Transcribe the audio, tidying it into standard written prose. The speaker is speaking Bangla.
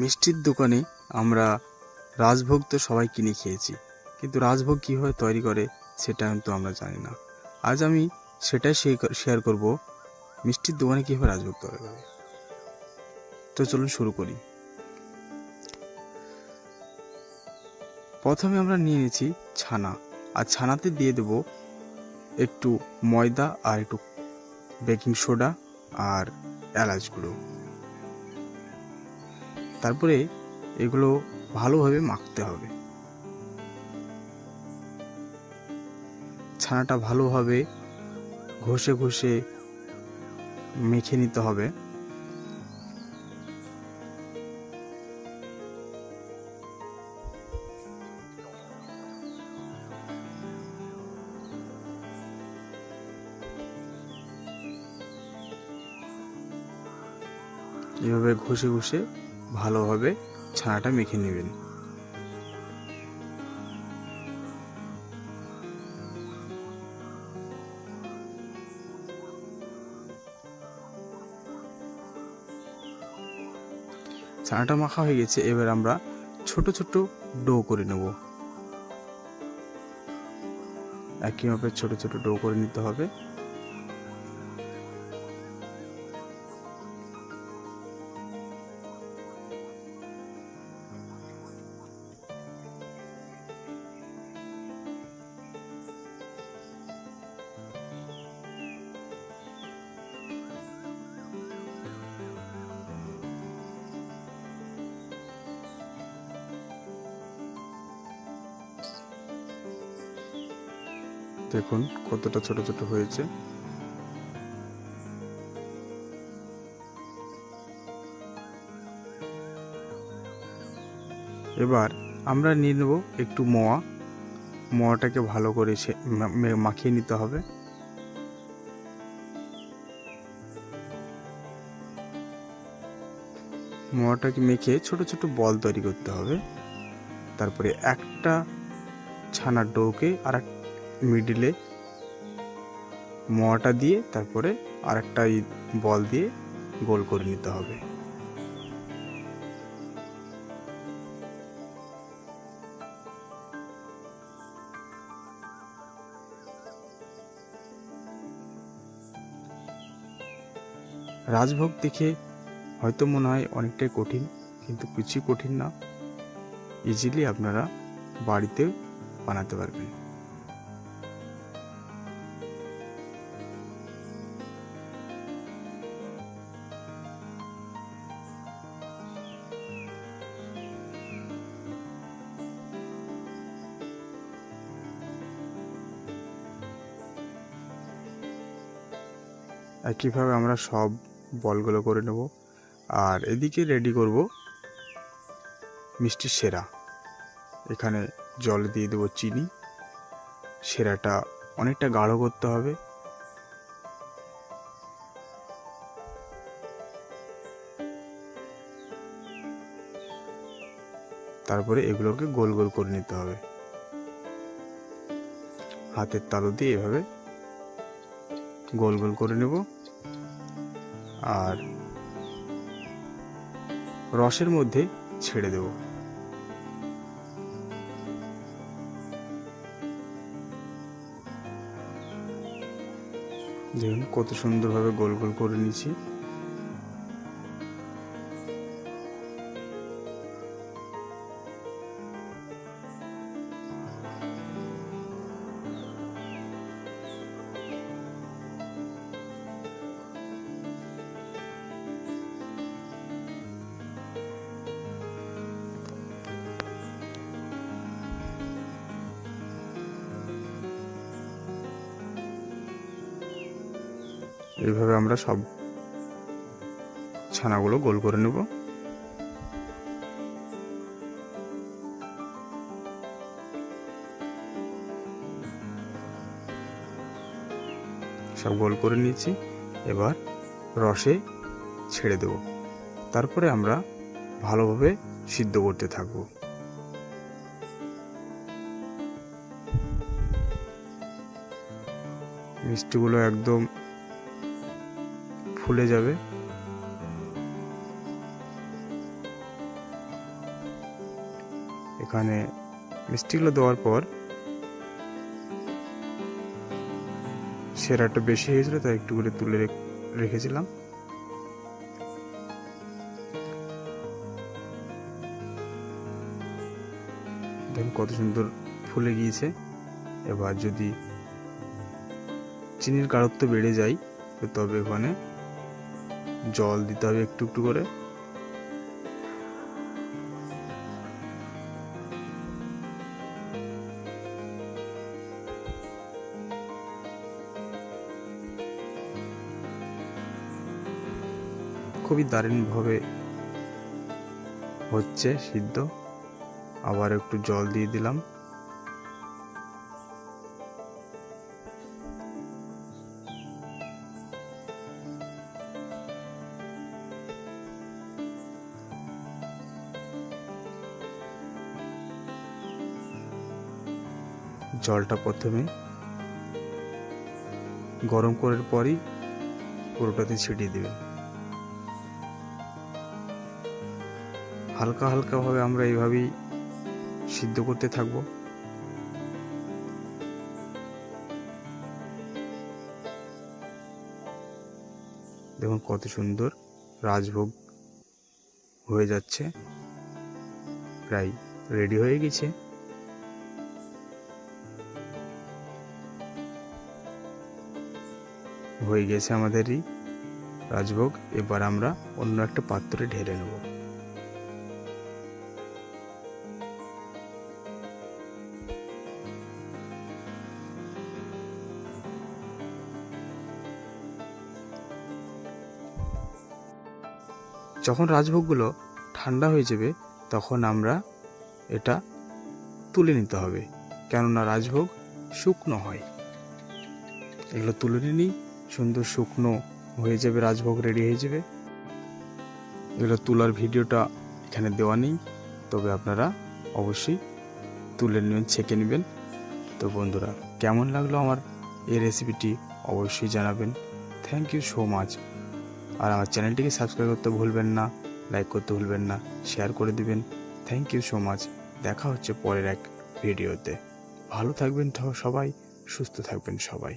মিষ্টির দোকানে আমরা রাজভোগ তো সবাই কিনে খেয়েছি, কিন্তু রাজভোগ কীভাবে তৈরি করে সেটা কিন্তু আমরা জানি না। আজ আমি সেটাই শেয়ার করব, মিষ্টির দোকানে কীভাবে রাজভোগ তৈরি করে। তো চলুন শুরু করি। প্রথমে আমরা নিয়ে নিয়েছি ছানা, আর ছানাতে দিয়ে দেব একটু ময়দা আর একটু বেকিং সোডা আর এলাচ গুঁড়ো। তারপরে এগুলো ভালোভাবে মাখতে হবে। ছানাটা ভালোভাবে ঘষে ঘষে মেখে নিতে হবে। এভাবে ঘষে ঘষে ভালোভাবে ছানাটা মেখে নেবেন। ছানাটা মাখা হয়ে গেছে, এবার আমরা ছোট ছোট ডো করে নেব। একই মাপের ছোট ছোট ডো করে নিতে হবে। দেখুন কতটা ছোট ছোট হয়েছে। এবার আমরা নিয়ে নেব একটু মোয়াটাকে ভালো করে মাখিয়ে নিতে হবে। মোয়াটাকে মেখে ছোট ছোট বল তৈরি করতে হবে। তারপরে একটা ছানার ডোকে আর মিডিলে মোয়াটা দিয়ে তারপরে আরেকটা বল দিয়ে গোল করে নিতে হবে। রাজভোগ দেখে হয়তো মনে হয় অনেকটাই কঠিন, কিন্তু কিছুই কঠিন না। ইজিলি আপনারা বাড়িতে বানাতে পারবেন। একইভাবে আমরা সব বলগুলো করে নেব। আর এদিকে রেডি করব মিষ্টির সেরা। এখানে জলে দিয়ে দেবো চিনি। সেরাটা অনেকটা গাঢ় করতে হবে। তারপরে এগুলোকে গোল গোল করে নিতে হবে। হাতের তালু দিয়ে এভাবে গোল গোল করে নেব। আর রসের মধ্যে ছেড়ে দেব। দেখুন কত সুন্দরভাবে গোল গোল করে নিয়েছি। এইভাবে আমরা সব ছানাগুলো গোল করে নেব। সব গোল করে নিয়েছি, এবার রসে ছেড়ে দেব। তারপরে আমরা ভালোভাবে সিদ্ধ করতে থাকব। মিষ্টিগুলো একদম ফুলে যাবে। এখানে মিষ্টিগুলো দেওয়ার পর সেরাটা বেশি হয়েছিল, তাই একটু করে তুলে রেখেছিলাম। দেখুন কত সুন্দর ফুলে গিয়েছে। এবার যদি চিনির গাঢ়ত্ব বেড়ে যায় তবে এখানে জল দিতে হবে একটু একটু করে। খুবই দারুণভাবে হচ্ছে সিদ্ধ। আবার একটু জল দিয়ে দিলাম। জলটা প্রথমে গরম করার পরই পুরোটাতে ছিটিয়ে দেবেন। হালকা হালকা ভাবে আমরা এইভাবেই সিদ্ধ করতে থাকবো। দেখুন কত সুন্দর রাজভোগ হয়ে যাচ্ছে, প্রায় রেডি হয়ে গেছে। হয়ে গেছে আমাদেরই রাজভোগ। এবার আমরা অন্য একটা পাত্রে ঢেলে নেব। যখন রাজভোগগুলো ঠান্ডা হয়ে যাবে তখন আমরা এটা তুলে নিতে হবে, কেননা রাজভোগ শুকনো হয়। এগুলো তুলে নিই, সুন্দর শুকনো হয়ে যাবে, রাজভোগ রেডি হয়ে যাবে। এগুলো তোলার ভিডিওটা এখানে দেওয়া নেই, তবে আপনারা অবশ্যই তুলে নেবেন, ছেঁকে নেবেন। তো বন্ধুরা, কেমন লাগলো আমার এই রেসিপিটি অবশ্যই জানাবেন। Thank you so much. আর আমার চ্যানেলটিকে সাবস্ক্রাইব করতে ভুলবেন না, লাইক করতে ভুলবেন না, শেয়ার করে দিবেন। Thank you so much. দেখা হচ্ছে পরের এক ভিডিওতে। ভালো থাকবেন সবাই, সুস্থ থাকবেন সবাই।